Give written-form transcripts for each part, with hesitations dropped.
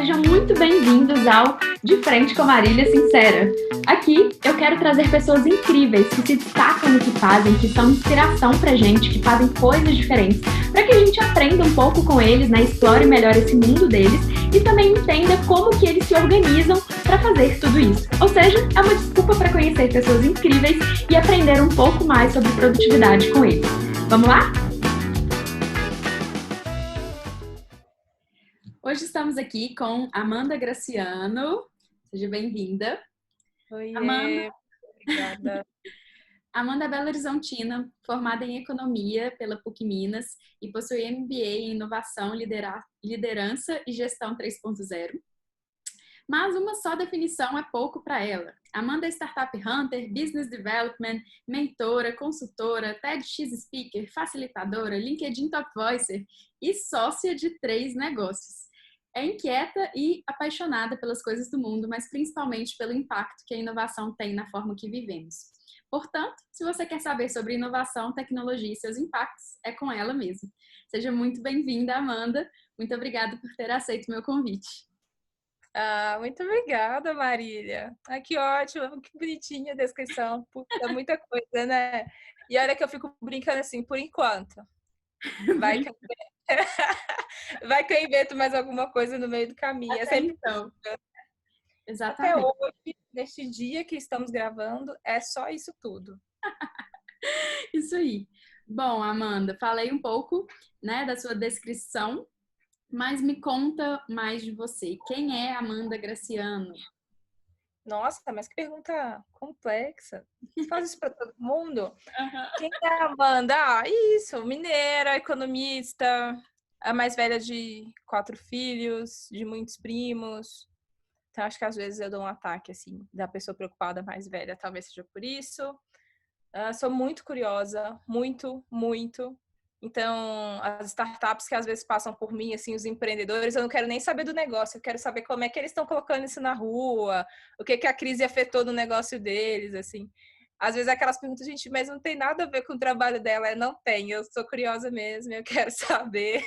Sejam muito bem-vindos ao De Frente com Marília Sincera. Aqui eu quero trazer pessoas incríveis que se destacam no que fazem, que são inspiração pra gente, que fazem coisas diferentes, para que a gente aprenda um pouco com eles, né? Explore melhor esse mundo deles e também entenda como que eles se organizam para fazer tudo isso. Ou seja, é uma desculpa para conhecer pessoas incríveis e aprender um pouco mais sobre produtividade com eles. Vamos lá? Hoje estamos aqui com Amanda Graciano. Seja bem-vinda. Oi, obrigada. Amanda é Belo Horizontina, formada em Economia pela PUC Minas e possui MBA em Inovação, Liderança e Gestão 3.0. Mas uma só definição é pouco para ela. Amanda é Startup Hunter, Business Development, mentora, consultora, TEDx Speaker, facilitadora, LinkedIn Top Voicer e sócia de 3 negócios. É inquieta e apaixonada pelas coisas do mundo, mas principalmente pelo impacto que a inovação tem na forma que vivemos. Portanto, se você quer saber sobre inovação, tecnologia e seus impactos, é com ela mesmo. Seja muito bem-vinda, Amanda. Muito obrigada por ter aceito o meu convite. Muito obrigada, Marília. Que ótimo, que bonitinha a descrição. É muita coisa, né? E olha que eu fico brincando assim, por enquanto. Vai que eu invento mais alguma coisa no meio do caminho. Até então. Exatamente. Até hoje, neste dia que estamos gravando, é só isso tudo. Isso aí. Bom, Amanda, falei um pouco, né, da sua descrição, mas me conta mais de você. Quem é Amanda Graciano? Nossa, mas que pergunta complexa. Você faz isso para todo mundo? Quem é a Amanda? Isso, mineira, economista, a mais velha de 4 filhos, de muitos primos. Então, acho que às vezes eu dou um ataque, assim, da pessoa preocupada mais velha, talvez seja por isso. Sou muito curiosa, muito, muito. Então, as startups que às vezes passam por mim, assim, os empreendedores, eu não quero nem saber do negócio, eu quero saber como é que eles estão colocando isso na rua, o que a crise afetou no negócio deles, assim. Às vezes aquelas perguntas, gente, mas não tem nada a ver com o trabalho dela. Não tem, eu sou curiosa mesmo, eu quero saber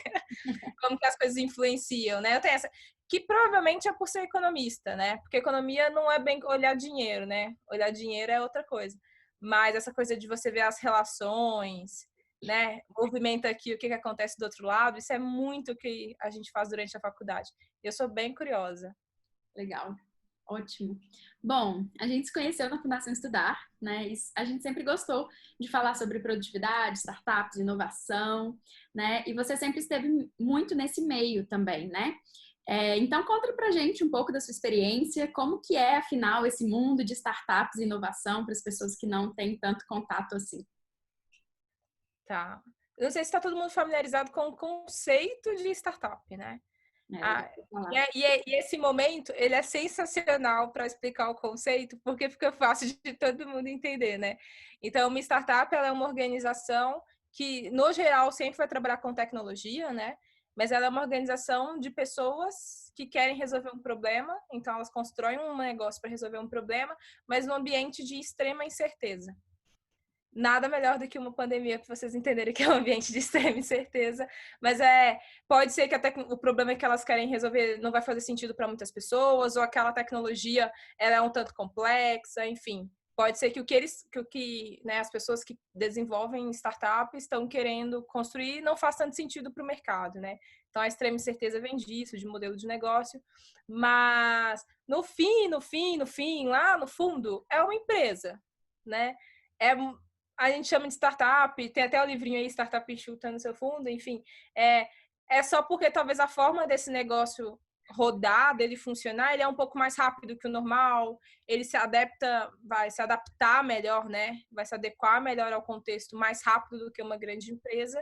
como que as coisas influenciam, né? Eu tenho essa, que provavelmente é por ser economista, né? Porque economia não é bem olhar dinheiro, né? Olhar dinheiro é outra coisa. Mas essa coisa de você ver as relações, né? Movimenta aqui o que acontece do outro lado, isso é muito o que a gente faz durante a faculdade. Eu sou bem curiosa. Legal. Ótimo. Bom, a gente se conheceu na Fundação Estudar, né? E a gente sempre gostou de falar sobre produtividade, startups, inovação, né? E você sempre esteve muito nesse meio também, né? Então, conta pra gente um pouco da sua experiência, como que é, afinal, esse mundo de startups e inovação para as pessoas que não têm tanto contato assim. Tá. Eu não sei se está todo mundo familiarizado com o conceito de startup, né? E esse momento, ele é sensacional para explicar o conceito, porque fica fácil de todo mundo entender, né? Então, uma startup, ela é uma organização que, no geral, sempre vai trabalhar com tecnologia, né? Mas ela é uma organização de pessoas que querem resolver um problema, então elas constroem um negócio para resolver um problema, mas num ambiente de extrema incerteza. Nada melhor do que uma pandemia para vocês entenderem que é um ambiente de extrema incerteza, mas pode ser que até o problema que elas querem resolver não vai fazer sentido para muitas pessoas, ou aquela tecnologia ela é um tanto complexa, enfim. Pode ser que né, as pessoas que desenvolvem startups estão querendo construir não faz tanto sentido para o mercado, né? Então a extrema incerteza vem disso, de modelo de negócio, mas no fim, lá no fundo, é uma empresa, né? A gente chama de startup, tem até o livrinho aí, Startup Chutando Seu Fundo, enfim. É só porque talvez a forma desse negócio rodar, dele funcionar, ele é um pouco mais rápido que o normal, ele vai se adaptar melhor, né? Vai se adequar melhor ao contexto mais rápido do que uma grande empresa.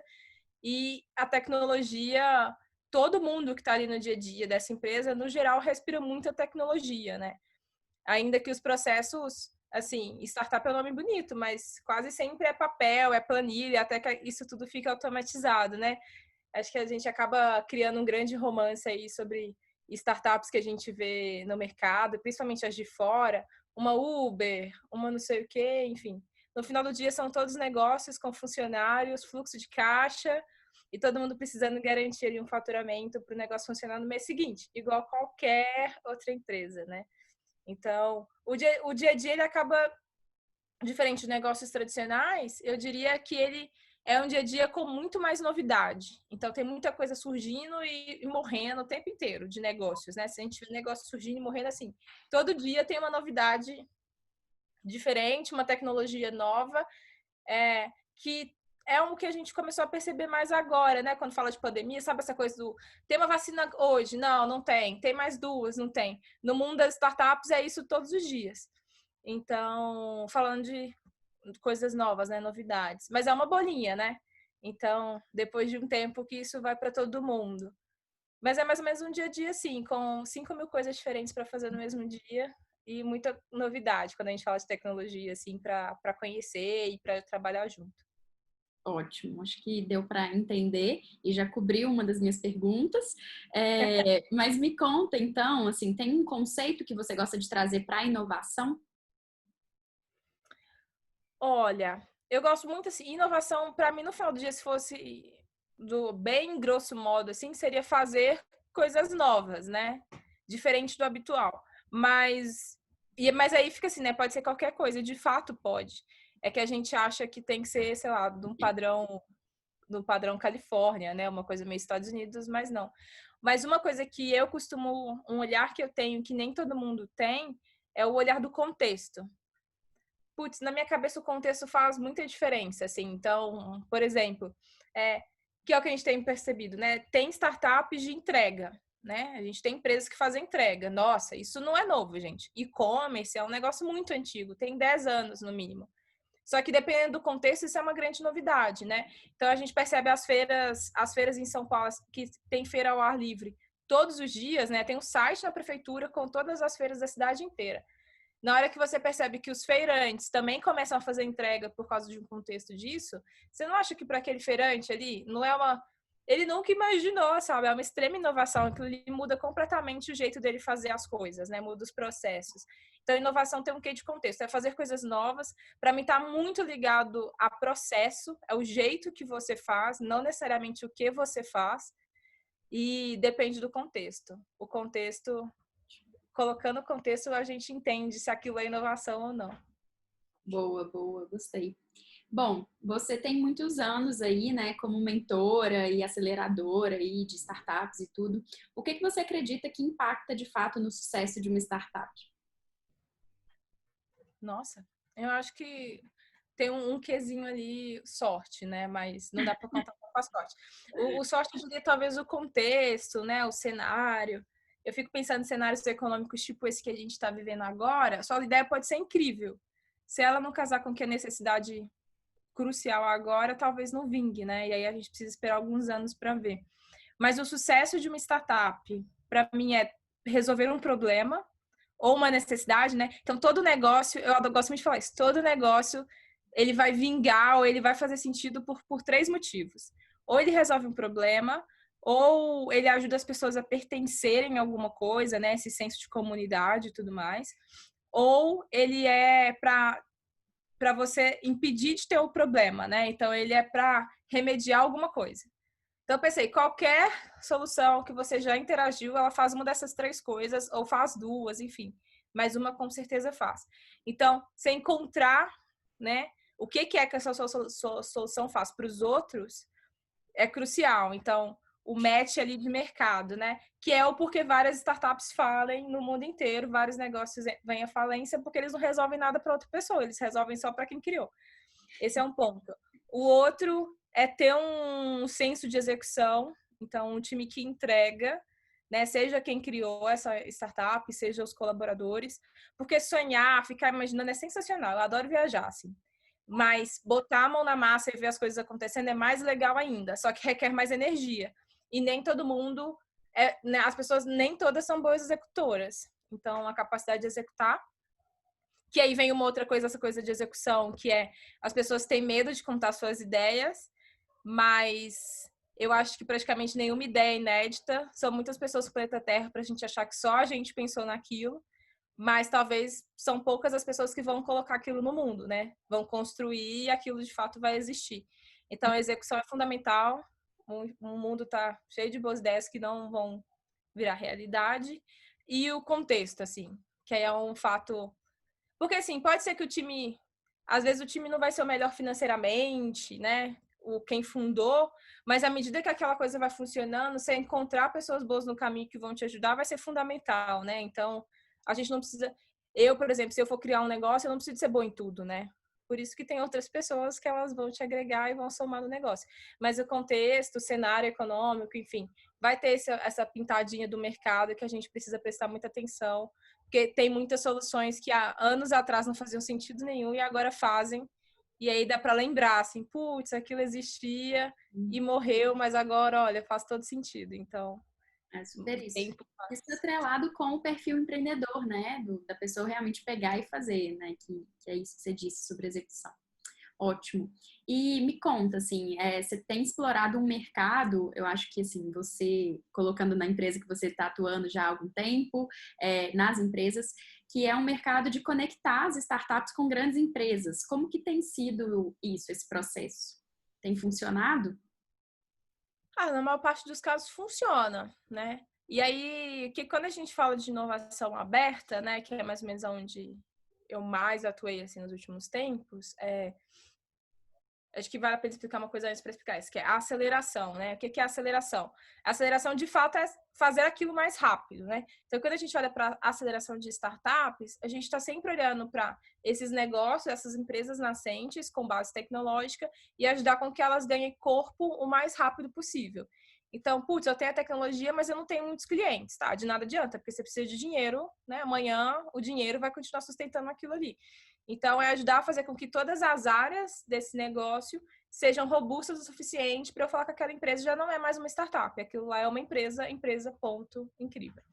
E a tecnologia, todo mundo que está ali no dia a dia dessa empresa, no geral, respira muita tecnologia, né? Ainda que os processos, assim, startup é um nome bonito, mas quase sempre é papel, é planilha, até que isso tudo fica automatizado, né? Acho que a gente acaba criando um grande romance aí sobre startups que a gente vê no mercado, principalmente as de fora, uma Uber, uma não sei o quê, enfim. No final do dia são todos negócios com funcionários, fluxo de caixa e todo mundo precisando garantir ali um faturamento para o negócio funcionar no mês seguinte, igual qualquer outra empresa, né? Então, o dia a dia ele acaba, diferente de negócios tradicionais, eu diria que ele é um dia a dia com muito mais novidade. Então, tem muita coisa surgindo e morrendo o tempo inteiro de negócios, né? Se a gente vê negócio surgindo e morrendo assim, todo dia tem uma novidade diferente, uma tecnologia nova, que é o que a gente começou a perceber mais agora, né? Quando fala de pandemia, sabe essa coisa do tem uma vacina hoje? Não, não tem. Tem mais duas? Não tem. No mundo das startups é isso todos os dias. Então, falando de coisas novas, né? Novidades. Mas é uma bolinha, né? Então, depois de um tempo que isso vai para todo mundo. Mas é mais ou menos um dia a dia, assim, com 5.000 coisas diferentes para fazer no mesmo dia e muita novidade quando a gente fala de tecnologia, assim, para conhecer e para trabalhar junto. Ótimo, acho que deu para entender e já cobriu uma das minhas perguntas. Mas me conta, então, assim, tem um conceito que você gosta de trazer para a inovação? Olha, eu gosto muito, assim, inovação, para mim, no final do dia, se fosse do bem grosso modo, assim, seria fazer coisas novas, né? Diferente do habitual. Mas aí fica assim, né? Pode ser qualquer coisa, de fato pode. É que a gente acha que tem que ser, sei lá, do padrão Califórnia, né? Uma coisa meio Estados Unidos, mas não. Mas uma coisa que eu costumo, um olhar que eu tenho, que nem todo mundo tem, é o olhar do contexto. Putz, na minha cabeça o contexto faz muita diferença, assim. Então, por exemplo, que é o que a gente tem percebido, né? Tem startups de entrega, né? A gente tem empresas que fazem entrega. Nossa, isso não é novo, gente. E-commerce é um negócio muito antigo, tem 10 anos no mínimo. Só que dependendo do contexto, isso é uma grande novidade, né? Então a gente percebe as feiras em São Paulo, que tem feira ao ar livre todos os dias, né? Tem um site na prefeitura com todas as feiras da cidade inteira. Na hora que você percebe que os feirantes também começam a fazer entrega por causa de um contexto disso, você não acha que para aquele feirante ali não é uma. Ele nunca imaginou, sabe? É uma extrema inovação, que ele muda completamente o jeito dele fazer as coisas, né? Muda os processos. Então, inovação tem um quê de contexto, é fazer coisas novas. Para mim, está muito ligado a processo, é o jeito que você faz, não necessariamente o que você faz, e depende do contexto. O contexto, colocando o contexto, a gente entende se aquilo é inovação ou não. Boa, gostei. Bom, você tem muitos anos aí, né, como mentora e aceleradora aí de startups e tudo. O que você acredita que impacta de fato no sucesso de uma startup? Nossa, eu acho que tem um quezinho ali, sorte, né? Mas não dá para contar com a sorte. O sorte, eu diria, talvez o contexto, né? O cenário. Eu fico pensando em cenários econômicos tipo esse que a gente está vivendo agora. Sua ideia pode ser incrível. Se ela não casar com o que é necessidade crucial agora, talvez não vingue, né? E aí a gente precisa esperar alguns anos para ver. Mas o sucesso de uma startup, para mim, é resolver um problema ou uma necessidade, né? Então, todo negócio, eu gosto muito de falar isso, todo negócio, ele vai vingar ou ele vai fazer sentido por 3 motivos. Ou ele resolve um problema, ou ele ajuda as pessoas a pertencerem a alguma coisa, né? Esse senso de comunidade e tudo mais. Ou ele é para você impedir de ter o problema, né? Então, ele é para remediar alguma coisa. Então, eu pensei, qualquer solução que você já interagiu, ela faz uma dessas 3 coisas, ou faz 2, enfim. Mas uma com certeza faz. Então, você encontrar, né, o que é essa solução faz para os outros é crucial. Então, o match ali de mercado, né? Que é o porquê várias startups falem no mundo inteiro, vários negócios vêm à falência, porque eles não resolvem nada para outra pessoa, eles resolvem só para quem criou. Esse é um ponto. O outro é ter um senso de execução, então um time que entrega, né, seja quem criou essa startup, seja os colaboradores, porque sonhar, ficar imaginando é sensacional, eu adoro viajar, assim. Mas botar a mão na massa e ver as coisas acontecendo é mais legal ainda, só que requer mais energia. E nem todo mundo, né, as pessoas nem todas são boas executoras. Então, a capacidade de executar, que aí vem uma outra coisa, essa coisa de execução, que é as pessoas têm medo de contar suas ideias, mas eu acho que praticamente nenhuma ideia é inédita. São muitas pessoas no planeta Terra para a gente achar que só a gente pensou naquilo, mas talvez são poucas as pessoas que vão colocar aquilo no mundo, né? Vão construir e aquilo de fato vai existir. Então a execução é fundamental o mundo está cheio de boas ideias que não vão virar realidade, e o contexto, assim, que aí é um fato... Porque, assim, pode ser que o time... Às vezes o time não vai ser o melhor financeiramente, né? Quem fundou, mas à medida que aquela coisa vai funcionando, você encontrar pessoas boas no caminho que vão te ajudar vai ser fundamental, né? Então, a gente não precisa... Eu, por exemplo, se eu for criar um negócio, eu não preciso ser boa em tudo, né? Por isso que tem outras pessoas que elas vão te agregar e vão somar no negócio. Mas o contexto, o cenário econômico, enfim, vai ter essa pintadinha do mercado que a gente precisa prestar muita atenção, porque tem muitas soluções que há anos atrás não faziam sentido nenhum e agora fazem. E aí dá para lembrar, assim, putz, aquilo existia e morreu, mas agora, olha, faz todo sentido. Então, é super isso. Isso atrelado com o perfil empreendedor, né? Da pessoa realmente pegar e fazer, né? Que é isso que você disse sobre execução. Ótimo. E me conta, assim, você tem explorado um mercado, eu acho que, assim, você, colocando na empresa que você está atuando já há algum tempo, nas empresas, que é um mercado de conectar as startups com grandes empresas. Como que tem sido isso, esse processo? Tem funcionado? Na maior parte dos casos funciona, né? E aí, que quando a gente fala de inovação aberta, né, que é mais ou menos onde eu mais atuei assim nos últimos tempos, acho que vale a pena explicar uma coisa antes para explicar isso, que é a aceleração, né? O que é a aceleração? A aceleração, de fato, é fazer aquilo mais rápido, né? Então, quando a gente olha para a aceleração de startups, a gente está sempre olhando para esses negócios, essas empresas nascentes com base tecnológica e ajudar com que elas ganhem corpo o mais rápido possível. Então, putz, eu tenho a tecnologia, mas eu não tenho muitos clientes, tá? De nada adianta, porque você precisa de dinheiro, né? Amanhã o dinheiro vai continuar sustentando aquilo ali. Então, é ajudar a fazer com que todas as áreas desse negócio sejam robustas o suficiente para eu falar que aquela empresa já não é mais uma startup. Aquilo lá é uma empresa, ponto, incrível.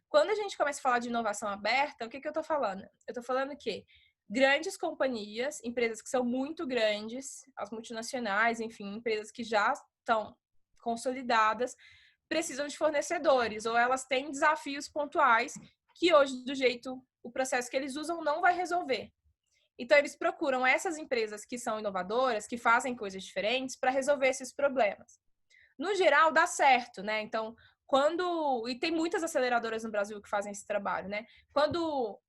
Quando a gente começa a falar de inovação aberta, o que eu estou falando? Eu estou falando que grandes companhias, empresas que são muito grandes, as multinacionais, enfim, empresas que já estão consolidadas, precisam de fornecedores, ou elas têm desafios pontuais que hoje, do jeito, o processo que eles usam não vai resolver. Então, eles procuram essas empresas que são inovadoras, que fazem coisas diferentes, para resolver esses problemas. No geral, dá certo, né? Então, e tem muitas aceleradoras no Brasil que fazem esse trabalho, né? Quando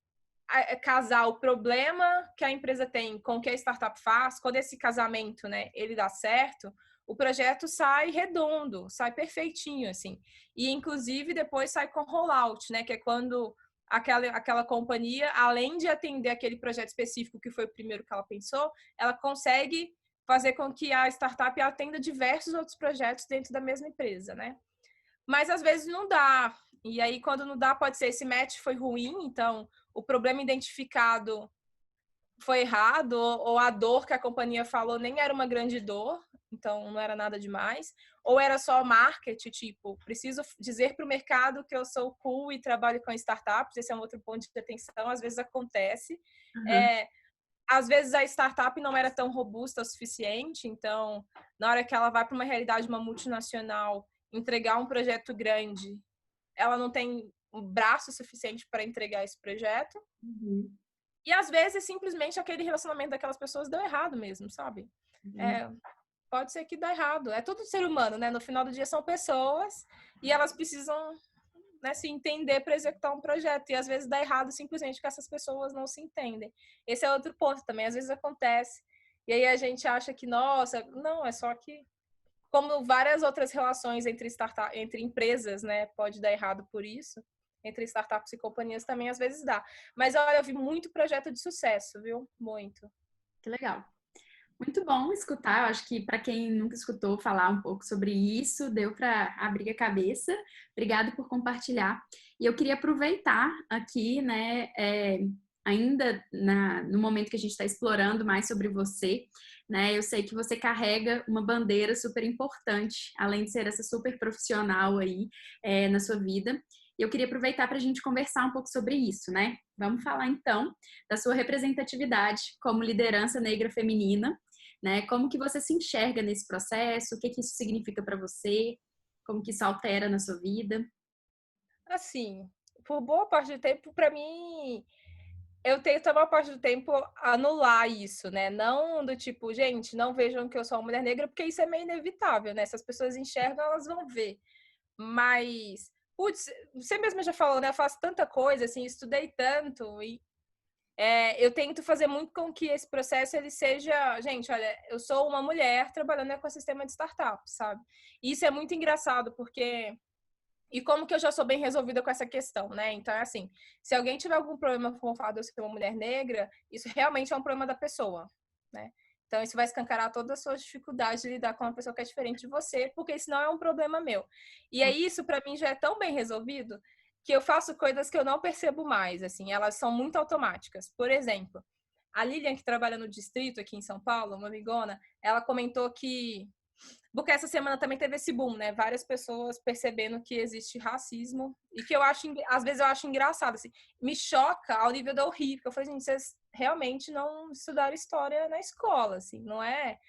casar o problema que a empresa tem com o que a startup faz, quando esse casamento, né, ele dá certo, o projeto sai redondo, sai perfeitinho, assim. E, inclusive, depois sai com rollout, né? Que é quando aquela companhia, além de atender aquele projeto específico que foi o primeiro que ela pensou, ela consegue fazer com que a startup atenda diversos outros projetos dentro da mesma empresa, né? Mas às vezes não dá. E aí, quando não dá, pode ser esse match foi ruim, então o problema identificado foi errado, ou a dor que a companhia falou nem era uma grande dor, então não era nada demais, ou era só marketing, tipo, preciso dizer para o mercado que eu sou cool e trabalho com startups, esse é um outro ponto de atenção, às vezes acontece. Uhum. Às vezes a startup não era tão robusta o suficiente, então, na hora que ela vai para uma realidade, uma multinacional, entregar um projeto grande, ela não tem um braço suficiente para entregar esse projeto. Uhum. E às vezes simplesmente aquele relacionamento daquelas pessoas deu errado mesmo, sabe? Uhum. Pode ser que dê errado. É tudo ser humano, né? No final do dia são pessoas e elas precisam, né, se entender para executar um projeto. E às vezes dá errado simplesmente porque essas pessoas não se entendem. Esse é outro ponto também. Às vezes acontece. E aí a gente acha que, nossa, não, é só que... Como várias outras relações entre empresas, né, pode dar errado por isso. Entre startups e companhias também às vezes dá. Mas olha, eu vi muito projeto de sucesso, viu? Muito. Que legal. Muito bom escutar. Eu acho que para quem nunca escutou falar um pouco sobre isso, deu para abrir a cabeça. Obrigada por compartilhar. E eu queria aproveitar aqui, né, ainda no momento que a gente está explorando mais sobre você, né? Eu sei que você carrega uma bandeira super importante, além de ser essa super profissional aí na sua vida. E eu queria aproveitar para a gente conversar um pouco sobre isso, né? Vamos falar então da sua representatividade como liderança negra feminina, né? Como que você se enxerga nesse processo? O que que isso significa para você? Como que isso altera na sua vida? Assim, por boa parte do tempo, para mim, eu tento, a maior parte do tempo, anular isso, né? Não do tipo, gente, não vejam que eu sou uma mulher negra, porque isso é meio inevitável, né? Se as pessoas enxergam, elas vão ver. Mas, putz, você mesma já falou, né? Eu faço tanta coisa, assim, estudei tanto e eu tento fazer muito com que esse processo ele seja, gente, olha, eu sou uma mulher trabalhando no ecossistema de startups, sabe? E isso é muito engraçado, porque e como que eu já sou bem resolvida com essa questão, né? Então, é assim, se alguém tiver algum problema com o fato de eu ser uma mulher negra, isso realmente é um problema da pessoa, né? Então, isso vai escancarar todas as suas dificuldades de lidar com uma pessoa que é diferente de você, porque isso não é um problema meu. E aí, isso para mim já é tão bem resolvido que eu faço coisas que eu não percebo mais, assim, elas são muito automáticas. Por exemplo, a Lilian, que trabalha no distrito aqui em São Paulo, uma amigona, ela comentou que porque essa semana também teve esse boom, né? Várias pessoas percebendo que existe racismo e que eu acho, às vezes eu acho engraçado, assim, me choca ao nível da horrível, porque eu falei, gente, vocês realmente não estudaram história na escola, assim, não é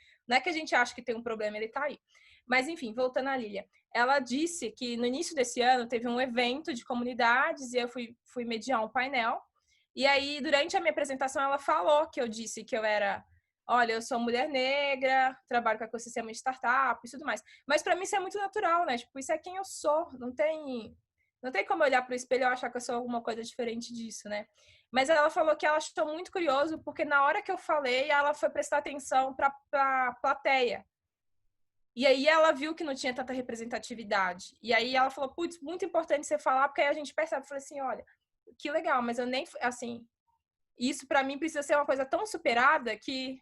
que a gente acha que tem um problema, ele tá aí. Mas enfim, voltando à Lília, ela disse que no início desse ano teve um evento de comunidades e eu fui mediar um painel. E aí, durante a minha apresentação, ela falou que eu disse que eu era olha, eu sou mulher negra, trabalho com ecossistema de startup e tudo mais. Mas para mim isso é muito natural, né? Tipo, isso é quem eu sou. Não tem como eu olhar para o espelho e achar que eu sou alguma coisa diferente disso, né? Mas ela falou que ela achou muito curioso porque na hora que eu falei, ela foi prestar atenção para a plateia. E aí ela viu que não tinha tanta representatividade. E aí ela falou, putz, muito importante você falar, porque aí a gente percebe. Eu falei assim, olha, que legal, mas eu nem, assim, isso para mim precisa ser uma coisa tão superada que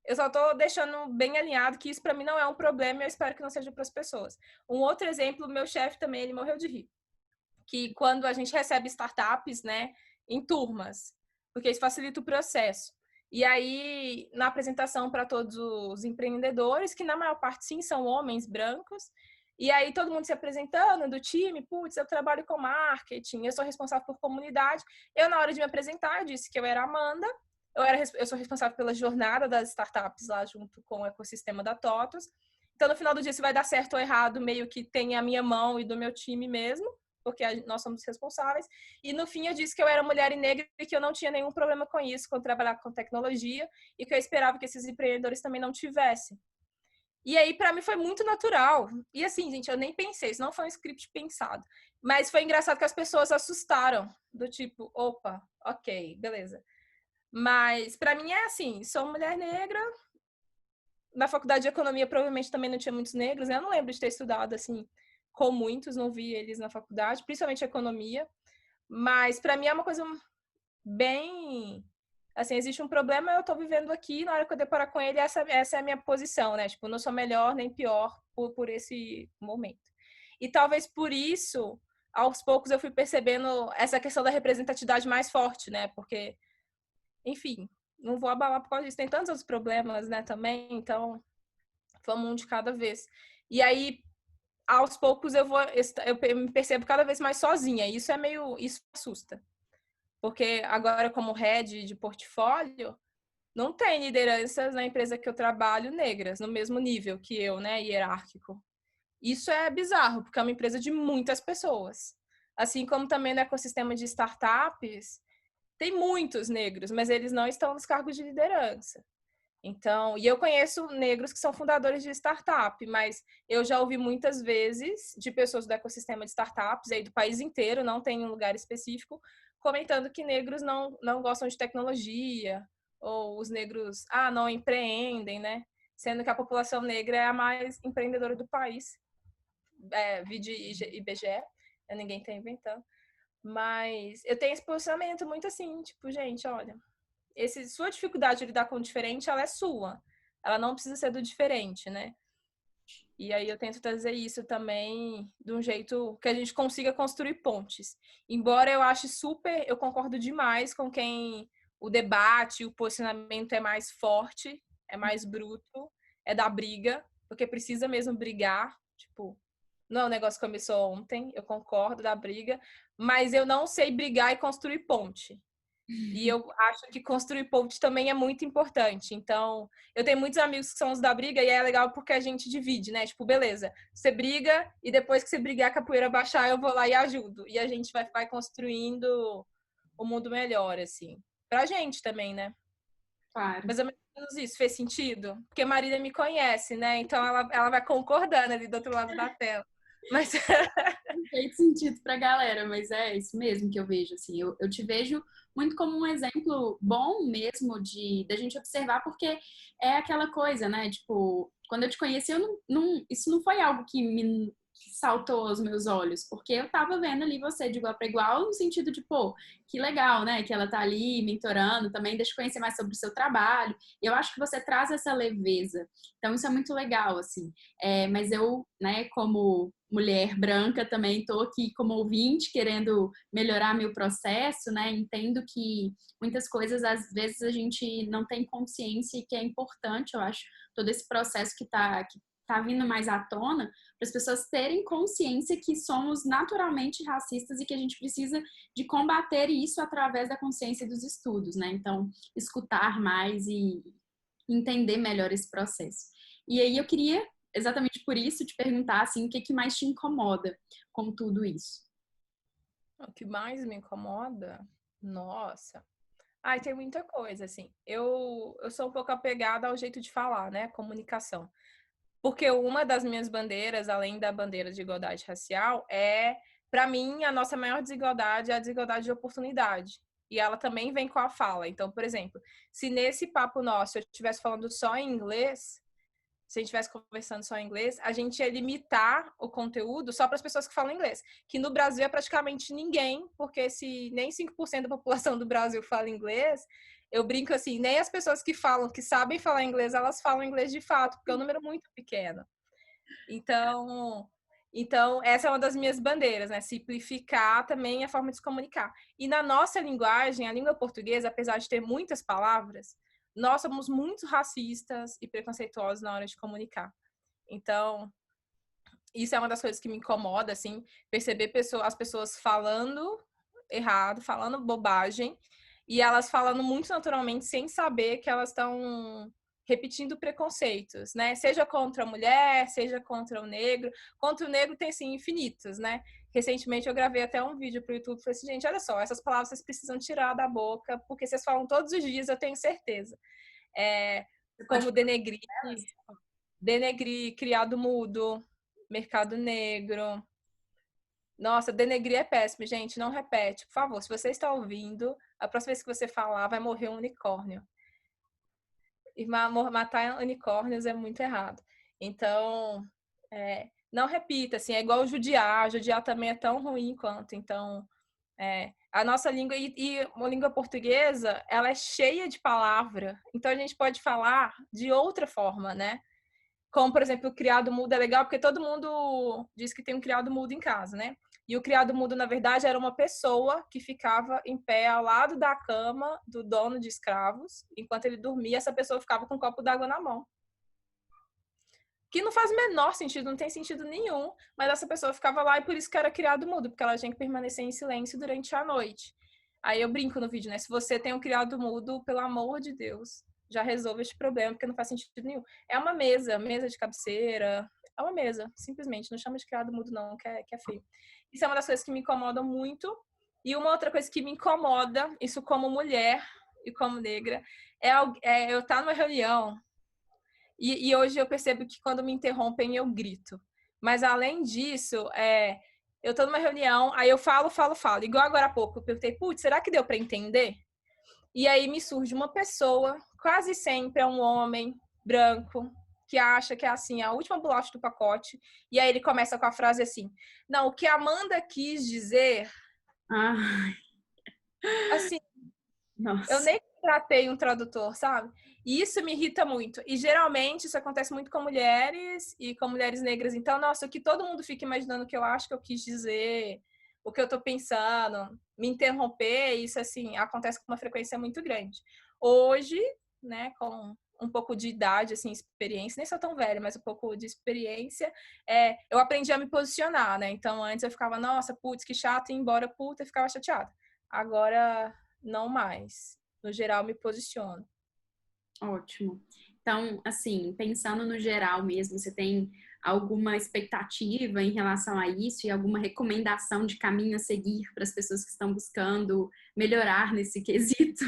eu só tô deixando bem alinhado que isso para mim não é um problema e eu espero que não seja para as pessoas. Um outro exemplo, meu chefe também, ele morreu de rir. Que quando a gente recebe startups, né, em turmas, porque isso facilita o processo. E aí, na apresentação para todos os empreendedores, que na maior parte sim são homens brancos, e aí todo mundo se apresentando do time, putz, eu trabalho com marketing, eu sou responsável por comunidade. Eu, na hora de me apresentar, eu disse que eu era Amanda, eu sou responsável pela jornada das startups lá junto com o ecossistema da TOTOS. Então, no final do dia, se vai dar certo ou errado, meio que tem a minha mão e do meu time mesmo, porque nós somos responsáveis. E no fim eu disse que eu era mulher e negra e que eu não tinha nenhum problema com isso, com trabalhar com tecnologia, e que eu esperava que esses empreendedores também não tivessem. E aí, para mim, foi muito natural. E assim, gente, eu nem pensei, isso não foi um script pensado. Mas foi engraçado que as pessoas assustaram, do tipo, opa, ok, beleza. Mas para mim é assim, sou mulher negra. Na faculdade de economia provavelmente também não tinha muitos negros, né? Eu não lembro de ter estudado assim com muitos, não vi eles na faculdade, principalmente economia. Mas para mim é uma coisa bem assim, existe um problema, eu tô vivendo aqui, na hora que eu deparar com ele, essa é a minha posição, né? Tipo, não sou melhor nem pior por esse momento. E talvez por isso, aos poucos eu fui percebendo essa questão da representatividade mais forte, né? Porque enfim, não vou abalar por causa disso. Tem tantos outros problemas, né, também, então vamos um de cada vez. E aí, aos poucos, eu me percebo cada vez mais sozinha. Isso assusta. Porque agora, como head de portfólio, não tem lideranças na empresa que eu trabalho negras, no mesmo nível que eu, né, hierárquico. Isso é bizarro, porque é uma empresa de muitas pessoas. Assim como também no ecossistema de startups, tem muitos negros, mas eles não estão nos cargos de liderança. Então, e eu conheço negros que são fundadores de startup, mas eu já ouvi muitas vezes de pessoas do ecossistema de startups aí do país inteiro, não tem um lugar específico, comentando que negros não gostam de tecnologia, ou os negros, não empreendem, né? Sendo que a população negra é a mais empreendedora do país, vide IBGE, ninguém está inventando. Mas eu tenho esse posicionamento muito assim, tipo, gente, olha, sua dificuldade de lidar com o diferente, ela é sua. Ela não precisa ser do diferente, né? E aí eu tento trazer isso também de um jeito que a gente consiga construir pontes. Embora eu concordo demais com quem o debate, o posicionamento é mais forte, é mais bruto, é da briga, porque precisa mesmo brigar, tipo, não é um negócio que começou ontem, eu concordo da briga, mas eu não sei brigar e construir ponte. E eu acho que construir ponte também é muito importante. Então, eu tenho muitos amigos que são os da briga e é legal porque a gente divide, né? Tipo, beleza, você briga e depois que você brigar, a capoeira baixar, eu vou lá e ajudo. E a gente vai construindo o mundo melhor, assim. Pra gente também, né? Claro. Mais ou menos isso, fez sentido? Porque a Marília me conhece, né? Então ela vai concordando ali do outro lado da tela. Mas Não fez sentido pra galera, mas é isso mesmo que eu vejo, assim. Eu te vejo muito como um exemplo bom mesmo da gente observar, porque é aquela coisa, né? Tipo, quando eu te conheci, isso não foi algo que saltou aos meus olhos, porque eu tava vendo ali você de igual para igual, no sentido de, pô, que legal, né? Que ela tá ali mentorando também, deixa eu conhecer mais sobre o seu trabalho. E eu acho que você traz essa leveza. Então, isso é muito legal, assim. Mas eu, né, como mulher branca, também estou aqui como ouvinte, querendo melhorar meu processo, né? Entendo que muitas coisas, às vezes, a gente não tem consciência e que é importante, eu acho, todo esse processo que tá vindo mais à tona, para as pessoas terem consciência que somos naturalmente racistas e que a gente precisa de combater isso através da consciência dos estudos, né? Então, escutar mais e entender melhor esse processo. E aí eu queria, exatamente por isso, te perguntar assim, o que mais te incomoda com tudo isso? o que mais me incomoda? Nossa. Ai, tem muita coisa, assim. Eu sou um pouco apegada ao jeito de falar, né? Comunicação. Porque uma das minhas bandeiras, além da bandeira de igualdade racial, para mim, a nossa maior desigualdade é a desigualdade de oportunidade. E ela também vem com a fala. Então, por exemplo, se nesse papo nosso eu estivesse falando só em inglês, se a gente estivesse conversando só em inglês, a gente ia limitar o conteúdo só para as pessoas que falam inglês. Que no Brasil é praticamente ninguém, porque se nem 5% da população do Brasil fala inglês, eu brinco assim, nem as pessoas que falam, que sabem falar inglês, elas falam inglês de fato, porque é um número muito pequeno. Então, essa é uma das minhas bandeiras, né? Simplificar também a forma de se comunicar. E na nossa linguagem, a língua portuguesa, apesar de ter muitas palavras, nós somos muito racistas e preconceituosos na hora de comunicar. Então, isso é uma das coisas que me incomoda, assim, perceber as pessoas falando errado, falando bobagem, e elas falando muito naturalmente, sem saber que elas estão repetindo preconceitos, né? Seja contra a mulher, seja contra o negro. Contra o negro tem, assim, infinitos, né? Recentemente eu gravei até um vídeo pro YouTube e falei assim, gente, olha só, essas palavras vocês precisam tirar da boca, porque vocês falam todos os dias, eu tenho certeza. Como denegrir, criado mudo, mercado negro. Nossa, denegrir é péssimo, gente. Não repete, por favor. Se você está ouvindo, a próxima vez que você falar, vai morrer um unicórnio. E matar unicórnios é muito errado. Então, não repita, assim, é igual judiar. Judiar também é tão ruim quanto. Então, a nossa língua e a língua portuguesa, ela é cheia de palavra. Então, a gente pode falar de outra forma, né? Como, por exemplo, o criado mudo é legal porque todo mundo diz que tem um criado mudo em casa, né? E o criado mudo, na verdade, era uma pessoa que ficava em pé ao lado da cama do dono de escravos. Enquanto ele dormia, essa pessoa ficava com um copo d'água na mão. Que não faz o menor sentido, não tem sentido nenhum. Mas essa pessoa ficava lá e por isso que era criado mudo, porque ela tinha que permanecer em silêncio durante a noite. Aí eu brinco no vídeo, né? Se você tem um criado mudo, pelo amor de Deus, já resolve este problema, porque não faz sentido nenhum. É uma mesa de cabeceira, é uma mesa, simplesmente. Não chama de criado mudo, não, que é feio. Isso é uma das coisas que me incomodam muito. E uma outra coisa que me incomoda, isso como mulher e como negra, eu estar numa reunião e hoje eu percebo que quando me interrompem eu grito. Mas além disso, eu tô numa reunião, aí eu falo. Igual agora há pouco, eu perguntei, putz, será que deu para entender? E aí me surge uma pessoa, quase sempre é um homem branco, que acha que é assim, a última bolacha do pacote. E aí ele começa com a frase assim: não, o que a Amanda quis dizer. Ai, Assim, eu nossa. nem tratei um tradutor, sabe? E isso me irrita muito. E geralmente isso acontece muito com mulheres e com mulheres negras. Então, nossa, o que todo mundo fica imaginando que eu acho que eu quis dizer, o que eu tô pensando, me interromper, isso assim, acontece com uma frequência muito grande. Hoje, né, com um pouco de idade, assim, experiência, nem sou tão velha, mas um pouco de experiência, eu aprendi a me posicionar, né? Então, antes eu ficava, nossa, putz, que chato, e embora puta, eu ficava chateada. Agora, não mais. No geral, me posiciono. Ótimo. Então, assim, pensando no geral mesmo, você tem alguma expectativa em relação a isso e alguma recomendação de caminho a seguir para as pessoas que estão buscando melhorar nesse quesito?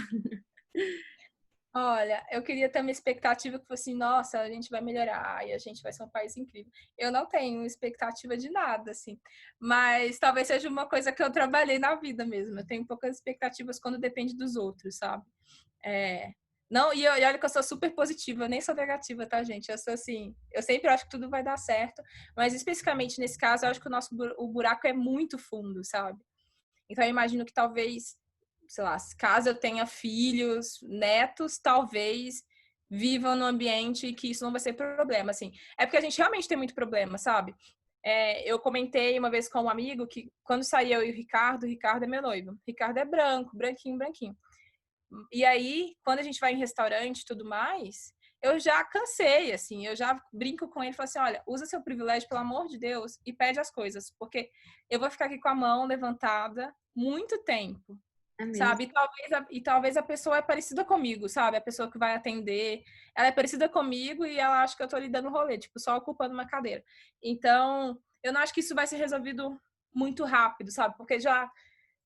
Olha, eu queria ter uma expectativa que fosse, nossa, a gente vai melhorar e a gente vai ser um país incrível. Eu não tenho expectativa de nada, assim. Mas talvez seja uma coisa que eu trabalhei na vida mesmo. Eu tenho poucas expectativas quando depende dos outros, sabe? Não, e olha que eu sou super positiva, eu nem sou negativa, tá, gente? Eu sou assim, eu sempre acho que tudo vai dar certo, mas especificamente nesse caso, eu acho que o buraco é muito fundo, sabe? Então eu imagino que talvez, sei lá, caso eu tenha filhos, netos, talvez vivam no ambiente que isso não vai ser problema, assim. É porque a gente realmente tem muito problema, sabe? Eu comentei uma vez com um amigo que quando saí eu e o Ricardo é meu noivo. O Ricardo é branco, branquinho, branquinho. E aí, quando a gente vai em restaurante e tudo mais, eu já cansei, assim, eu já brinco com ele e falo assim, olha, usa seu privilégio, pelo amor de Deus, e pede as coisas, porque eu vou ficar aqui com a mão levantada muito tempo, sabe? E talvez a pessoa é parecida comigo, sabe? A pessoa que vai atender, ela é parecida comigo e ela acha que eu tô lhe dando rolê, tipo, só ocupando uma cadeira. Então, eu não acho que isso vai ser resolvido muito rápido, sabe? Porque já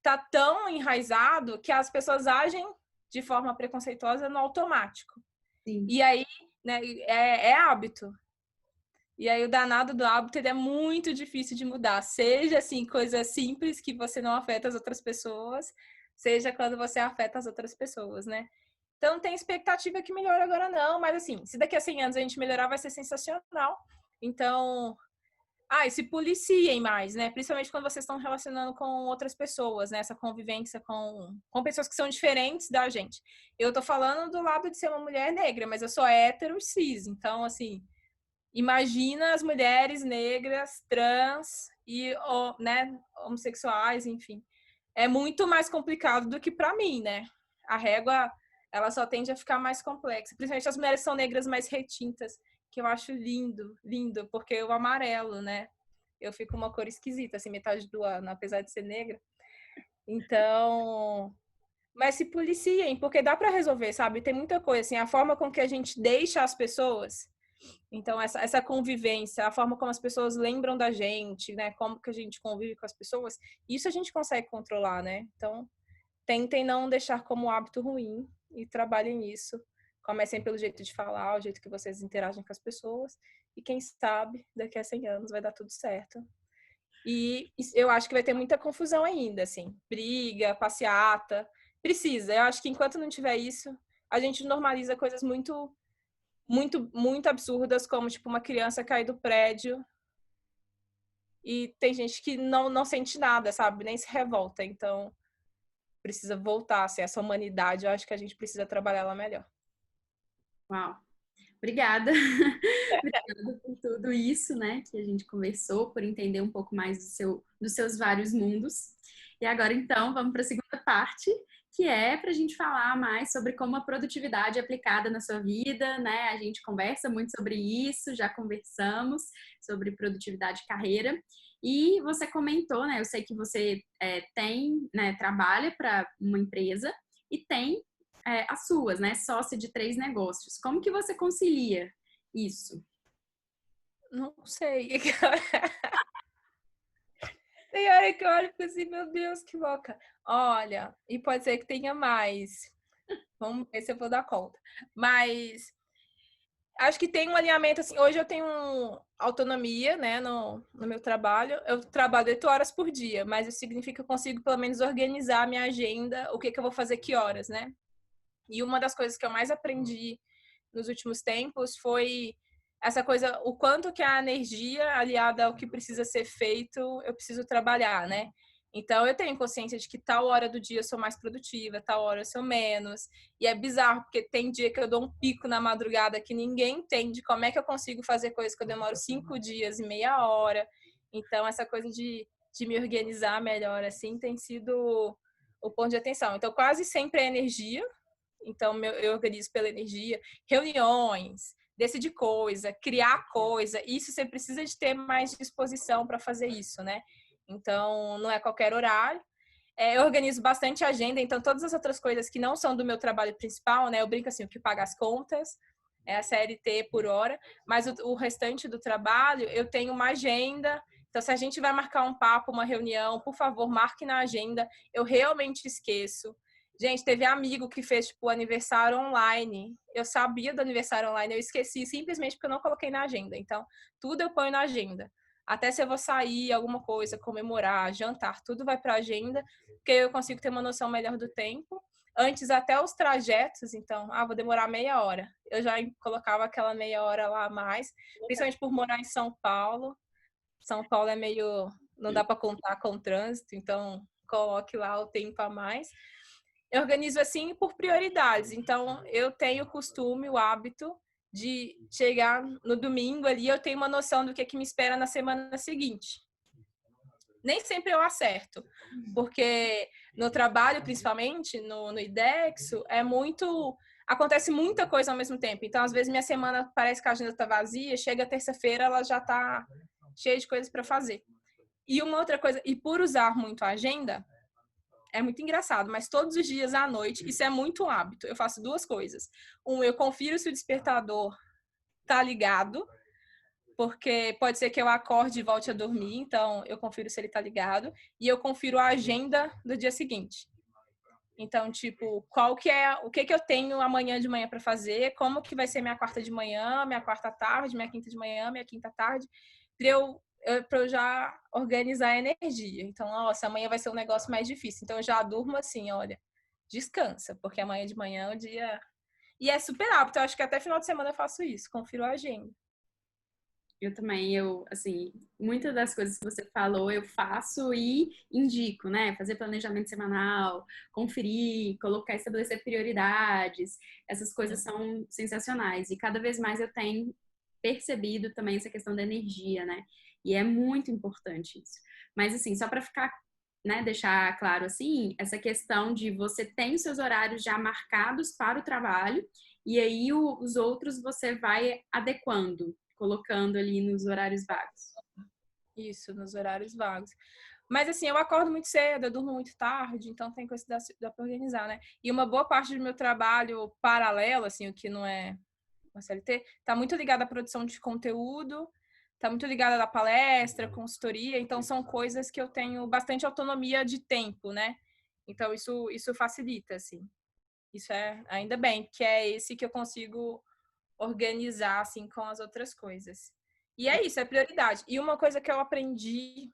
tá tão enraizado que as pessoas agem de forma preconceituosa no automático. Sim. E aí, né, é hábito. E aí o danado do hábito ele é muito difícil de mudar. Seja assim, coisa simples que você não afeta as outras pessoas, seja quando você afeta as outras pessoas, né? Então não tem expectativa que melhore agora não, mas assim, se daqui a 100 anos a gente melhorar vai ser sensacional. Então, e se policiem mais, né? Principalmente quando vocês estão relacionando com outras pessoas, né? Essa convivência com pessoas que são diferentes da gente. Eu tô falando do lado de ser uma mulher negra, mas eu sou hétero e cis. Então, assim, imagina as mulheres negras, trans e, né, homossexuais, enfim. É muito mais complicado do que para mim, né? A régua, ela só tende a ficar mais complexa. Principalmente as mulheres são negras mais retintas, que eu acho lindo, lindo, porque o amarelo, né? Eu fico uma cor esquisita, assim, metade do ano, apesar de ser negra. Então, mas se policiem, porque dá para resolver, sabe? Tem muita coisa, assim, a forma com que a gente deixa as pessoas. Então, essa convivência, a forma como as pessoas lembram da gente, né? Como que a gente convive com as pessoas, isso a gente consegue controlar, né? Então, tentem não deixar como hábito ruim e trabalhem nisso. Comecem pelo jeito de falar, o jeito que vocês interagem com as pessoas. E quem sabe, daqui a 100 anos vai dar tudo certo. E eu acho que vai ter muita confusão ainda, assim. Briga, passeata. Precisa. Eu acho que enquanto não tiver isso, a gente normaliza coisas muito, muito, muito absurdas, como, tipo, uma criança cair do prédio e tem gente que não sente nada, sabe? Nem se revolta. Então, precisa voltar, assim, essa humanidade, eu acho que a gente precisa trabalhar ela melhor. Uau! Obrigada. Obrigada por tudo isso, né, que a gente conversou, por entender um pouco mais dos seus vários mundos. E agora, então, vamos para a segunda parte, que é para a gente falar mais sobre como a produtividade é aplicada na sua vida, né? A gente conversa muito sobre isso, já conversamos sobre produtividade e carreira. E você comentou, né? Eu sei que você trabalha para uma empresa e tem as suas, né? Sócia de 3 negócios. Como que você concilia isso? Não sei. Tem hora que eu olho e fico assim, meu Deus, que louca. Olha, e pode ser que tenha mais. Vamos ver se eu vou dar conta. Mas acho que tem um alinhamento, assim, hoje eu tenho autonomia, né, no meu trabalho. Eu trabalho 8 horas por dia, mas isso significa que eu consigo pelo menos organizar a minha agenda, o que eu vou fazer que horas, né? E uma das coisas que eu mais aprendi nos últimos tempos foi essa coisa, o quanto que a energia aliada ao que precisa ser feito, eu preciso trabalhar, né? Então, eu tenho consciência de que tal hora do dia eu sou mais produtiva, tal hora eu sou menos. E é bizarro, porque tem dia que eu dou um pico na madrugada que ninguém entende como é que eu consigo fazer coisas que eu demoro 5 dias e meia hora. Então, essa coisa de me organizar melhor, assim, tem sido o ponto de atenção. Então, quase sempre é energia. Então, eu organizo pela energia. Reuniões, decidir coisa, criar coisa. Isso você precisa de ter mais disposição para fazer isso, né? Então, não é qualquer horário. Eu organizo bastante agenda, então todas as outras coisas que não são do meu trabalho principal, né? Eu brinco assim, o que paga as contas, é a CLT por hora, mas o restante do trabalho eu tenho uma agenda. Então, se a gente vai marcar um papo, uma reunião, por favor, marque na agenda. Eu realmente esqueço. Gente, teve amigo que fez, tipo, aniversário online. Eu sabia do aniversário online, eu esqueci simplesmente porque eu não coloquei na agenda. Então, tudo eu ponho na agenda. Até se eu vou sair, alguma coisa, comemorar, jantar, tudo vai para a agenda, porque eu consigo ter uma noção melhor do tempo. Antes, até os trajetos, então, vou demorar meia hora. Eu já colocava aquela meia hora lá a mais, principalmente por morar em São Paulo. São Paulo é meio... não dá para contar com o trânsito, então coloque lá o tempo a mais. Eu organizo assim por prioridades. Então, eu tenho o costume, o hábito de chegar no domingo ali, eu tenho uma noção do que me espera na semana seguinte. Nem sempre eu acerto, porque no trabalho, principalmente, no IDEXO, acontece muita coisa ao mesmo tempo. Então, às vezes, minha semana parece que a agenda está vazia, chega terça-feira, ela já está cheia de coisas para fazer. E uma outra coisa, e por usar muito a agenda, é muito engraçado, mas todos os dias à noite, isso é muito um hábito. Eu faço duas coisas. Eu confiro se o despertador tá ligado, porque pode ser que eu acorde e volte a dormir, então eu confiro se ele tá ligado. E eu confiro a agenda do dia seguinte. Então, tipo, o que eu tenho amanhã de manhã para fazer, como que vai ser minha quarta de manhã, minha quarta tarde, minha quinta de manhã, minha quinta tarde, para eu já organizar a energia. Então, nossa, amanhã vai ser um negócio mais difícil. Então, eu já durmo assim, olha, descansa, porque amanhã de manhã é o dia... E é super hábito, eu acho que até final de semana eu faço isso, confiro a agenda. Eu também, assim, muitas das coisas que você falou eu faço e indico, né? Fazer planejamento semanal, conferir, colocar, estabelecer prioridades, essas coisas são sensacionais. E cada vez mais eu tenho percebido também essa questão da energia, né? E é muito importante isso. Mas, assim, só para ficar, né, deixar claro assim, essa questão de você tem os seus horários já marcados para o trabalho e aí os outros você vai adequando, colocando ali nos horários vagos. Isso, nos horários vagos. Mas assim, eu acordo muito cedo, eu durmo muito tarde, então tem coisa que dá para organizar, né? E uma boa parte do meu trabalho paralelo, assim, o que não é uma CLT, tá muito ligado à produção de conteúdo, tá muito ligado à palestra, consultoria, então são coisas que eu tenho bastante autonomia de tempo, né? Então isso facilita, assim. Isso é ainda bem, que é esse que eu consigo organizar assim com as outras coisas. E é isso, é prioridade. E uma coisa que eu aprendi,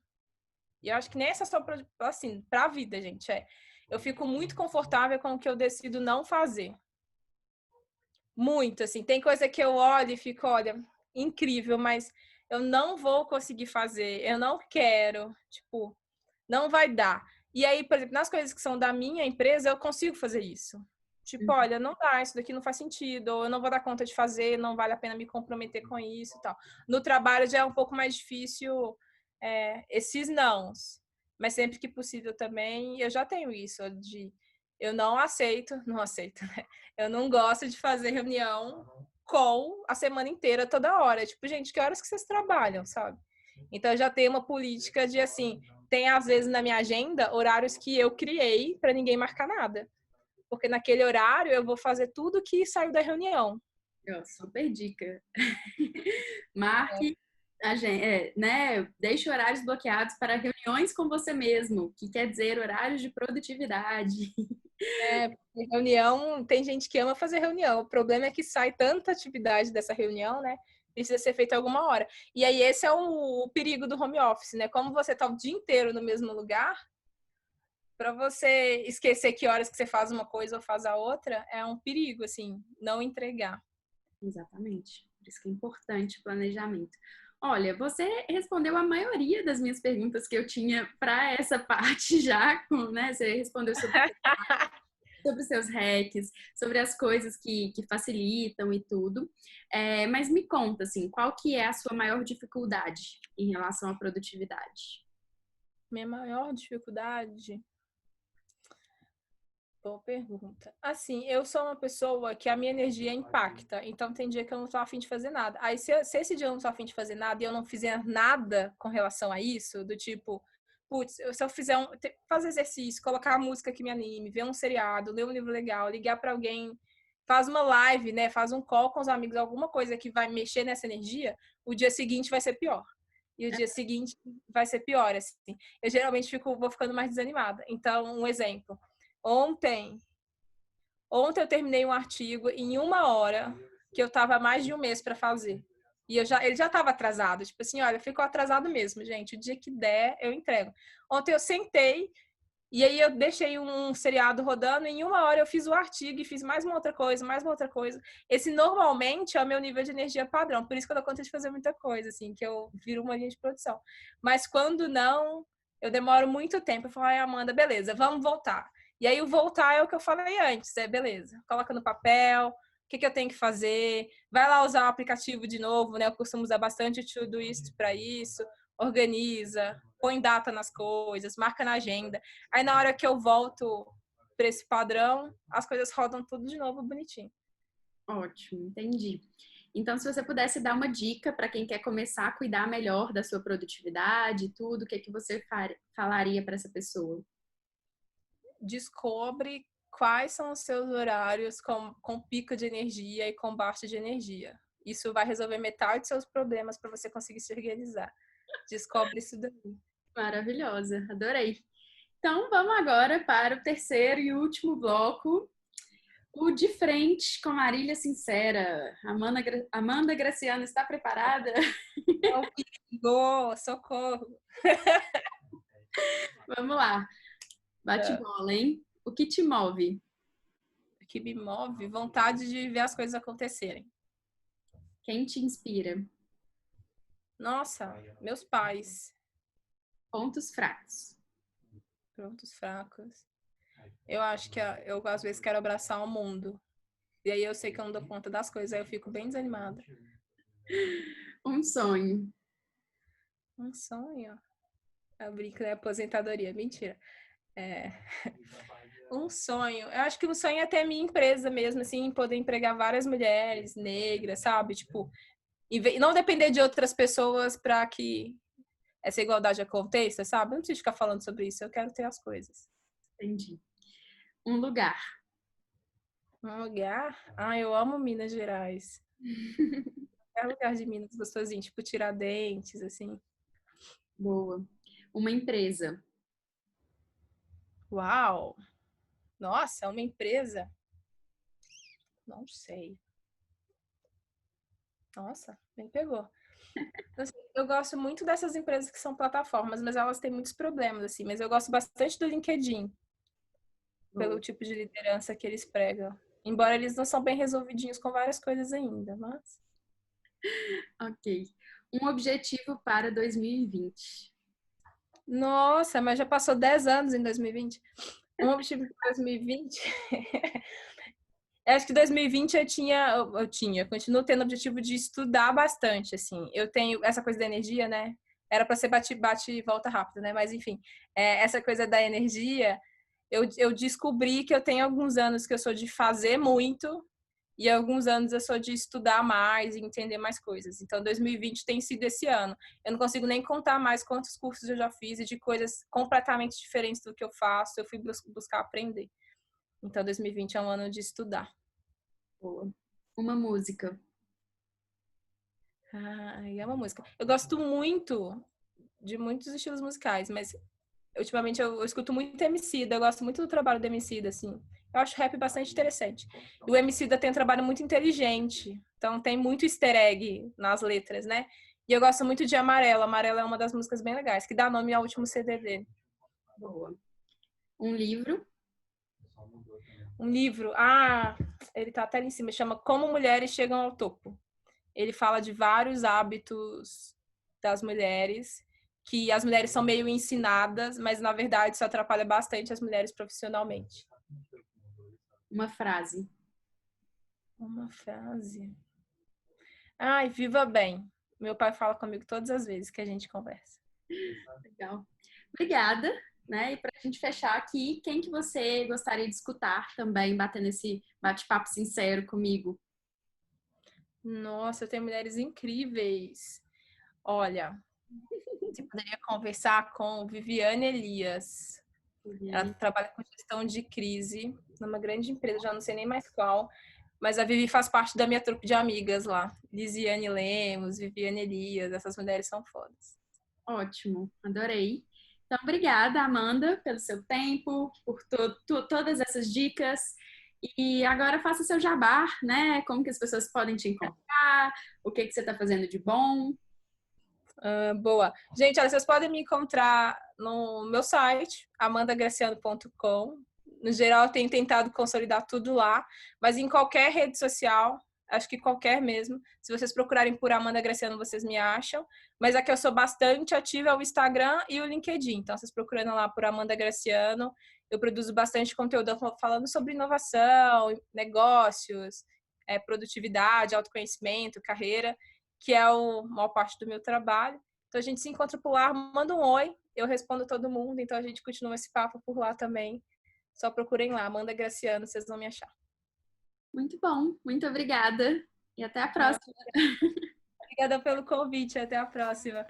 e eu acho que nem essa só assim, pra vida, gente, eu fico muito confortável com o que eu decido não fazer. Muito, assim, tem coisa que eu olho e fico, olha, incrível, mas eu não vou conseguir fazer, eu não quero, tipo, não vai dar. E aí, por exemplo, nas coisas que são da minha empresa, eu consigo fazer isso. Tipo, olha, não dá, isso daqui não faz sentido, ou eu não vou dar conta de fazer, não vale a pena me comprometer com isso e tal. No trabalho já é um pouco mais difícil esses nãos, mas sempre que possível também, eu já tenho isso, de eu não aceito, né? Eu não gosto de fazer reunião com a semana inteira, toda hora. Tipo, gente, que horas que vocês trabalham, sabe? Então, eu já tenho uma política de, assim, tem às vezes na minha agenda horários que eu criei para ninguém marcar nada. Porque naquele horário eu vou fazer tudo que saiu da reunião. Super dica. Marque, né? Deixe horários bloqueados para reuniões com você mesmo, que quer dizer horários de produtividade. Reunião, tem gente que ama fazer reunião. O problema é que sai tanta atividade dessa reunião, né? Precisa ser feita alguma hora. E aí, esse é o perigo do home office, né? Como você tá o dia inteiro no mesmo lugar, para você esquecer que horas que você faz uma coisa ou faz a outra, é um perigo, assim, não entregar. Exatamente. Por isso que é importante o planejamento. Olha, você respondeu a maioria das minhas perguntas que eu tinha para essa parte já, né? Você respondeu sobre seus hacks, sobre as coisas que facilitam e tudo. Mas me conta, assim, qual que é a sua maior dificuldade em relação à produtividade? Minha maior dificuldade? Boa pergunta. Assim, eu sou uma pessoa que a minha energia impacta, então tem dia que eu não tô afim de fazer nada. Aí, se esse dia eu não tô afim de fazer nada e eu não fizer nada com relação a isso, do tipo, putz, se eu fizer fazer exercício, colocar a música que me anime, ver um seriado, ler um livro legal, ligar para alguém faz uma live, né? Faz um call com os amigos, alguma coisa que vai mexer nessa energia, o dia seguinte vai ser pior. E o dia seguinte vai ser pior, assim. Eu geralmente vou ficando mais desanimada. Então, um exemplo. Ontem eu terminei um artigo em 1 hora que eu tava há mais de um mês para fazer. E ele já estava atrasado. Tipo assim, olha, ficou atrasado mesmo, gente. O dia que der, eu entrego. Ontem eu sentei e aí eu deixei um seriado rodando. E em 1 hora eu fiz o artigo e fiz mais uma outra coisa, mais uma outra coisa. Esse normalmente é o meu nível de energia padrão. Por isso que eu dou conta de fazer muita coisa, assim, que eu viro uma linha de produção. Mas quando não, eu demoro muito tempo. Eu falo, ai, Amanda, beleza, vamos voltar. E aí o voltar é o que eu falei antes, beleza. Coloca no papel, o que eu tenho que fazer, vai lá usar o aplicativo de novo, né? Eu costumo usar bastante o Todoist para isso, organiza, põe data nas coisas, marca na agenda. Aí na hora que eu volto para esse padrão, as coisas rodam tudo de novo bonitinho. Ótimo, entendi. Então, se você pudesse dar uma dica para quem quer começar a cuidar melhor da sua produtividade, tudo, o que você falaria para essa pessoa? Descobre quais são os seus horários com pico de energia e com baixa de energia. Isso vai resolver metade dos seus problemas para você conseguir se organizar. Descobre isso daí. Maravilhosa, adorei. Então, vamos agora para o terceiro e último bloco, o De Frente com Marília Sincera. Amanda Graciano, está preparada? É um perigo, socorro. Vamos lá. Bate bola, hein? O que te move? O que me move? Vontade de ver as coisas acontecerem. Quem te inspira? Nossa, meus pais. Pontos fracos. Pontos fracos. Eu acho que eu às vezes quero abraçar o mundo. E aí eu sei que eu não dou conta das coisas, aí eu fico bem desanimada. Um sonho. Um sonho? Eu brinco, né? Aposentadoria. Mentira. Um sonho. Eu acho que o sonho é ter minha empresa mesmo, assim, poder empregar várias mulheres negras, sabe? Tipo, e não depender de outras pessoas para que essa igualdade aconteça, sabe? Eu não preciso ficar falando sobre isso, eu quero ter as coisas. Entendi. Um lugar. Um lugar? Ah, eu amo Minas Gerais. É lugar de Minas gostosinho, tipo Tiradentes, assim. Boa. Uma empresa. Uau! Nossa, uma empresa? Não sei. Nossa, me pegou. Eu gosto muito dessas empresas que são plataformas, mas elas têm muitos problemas, assim. Mas eu gosto bastante do LinkedIn, pelo tipo de liderança que eles pregam. Embora eles não são bem resolvidinhos com várias coisas ainda, mas... Ok. Um objetivo para 2020. Nossa, mas já passou 10 anos em 2020. Um objetivo para 2020... Acho que 2020 eu continuo tendo o objetivo de estudar bastante, assim. Eu tenho essa coisa da energia, né? Era para ser bate e volta rápido, né? Mas enfim, essa coisa da energia, eu descobri que eu tenho alguns anos que eu sou de fazer muito e alguns anos eu sou de estudar mais e entender mais coisas. Então, 2020 tem sido esse ano. Eu não consigo nem contar mais quantos cursos eu já fiz e de coisas completamente diferentes do que eu faço. Eu fui buscar aprender. Então, 2020 é um ano de estudar. Boa. Uma música. É uma música. Eu gosto muito de muitos estilos musicais, mas ultimamente eu escuto muito Emicida, eu gosto muito do trabalho do Emicida, assim. Eu acho rap bastante interessante. E o Emicida tem um trabalho muito inteligente, então tem muito easter egg nas letras, né? E eu gosto muito de Amarela. Amarela é uma das músicas bem legais, que dá nome ao último CD dele. Boa. Um livro. Um livro, ele tá até ali em cima, chama Como Mulheres Chegam ao Topo. Ele fala de vários hábitos das mulheres, que as mulheres são meio ensinadas, mas na verdade isso atrapalha bastante as mulheres profissionalmente. Uma frase. Uma frase. Ai, viva bem. Meu pai fala comigo todas as vezes que a gente conversa. Legal. Obrigada. Né? E para a gente fechar aqui, quem que você gostaria de escutar também, batendo esse bate-papo sincero comigo? Nossa, eu tenho mulheres incríveis. Olha, você poderia conversar com Viviane Elias. Ela trabalha com gestão de crise numa grande empresa, já não sei nem mais qual. Mas a Vivi faz parte da minha trupe de amigas lá. Lisiane Lemos, Viviane Elias, essas mulheres são fodas. Ótimo, adorei. Então, obrigada, Amanda, pelo seu tempo, por todas essas dicas. E agora faça seu jabá, né? Como que as pessoas podem te encontrar, o que você está fazendo de bom. Boa. Gente, olha, vocês podem me encontrar no meu site, amandagraciano.com. No geral, eu tenho tentado consolidar tudo lá, mas em qualquer rede social, acho que qualquer mesmo. Se vocês procurarem por Amanda Graciano, vocês me acham. Mas aqui eu sou bastante ativa é o Instagram e o LinkedIn. Então, vocês procurando lá por Amanda Graciano, eu produzo bastante conteúdo falando sobre inovação, negócios, produtividade, autoconhecimento, carreira, que é a maior parte do meu trabalho. Então, a gente se encontra por lá, manda um oi, eu respondo todo mundo. Então, a gente continua esse papo por lá também. Só procurem lá, Amanda Graciano, vocês vão me achar. Muito bom, muito obrigada e até a próxima. Obrigada pelo convite, até a próxima.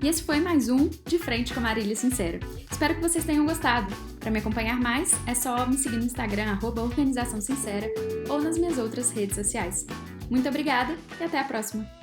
E esse foi mais um De Frente com a Marília Sincera. Espero que vocês tenham gostado. Para me acompanhar mais, é só me seguir no Instagram, @organização sincera, ou nas minhas outras redes sociais. Muito obrigada e até a próxima!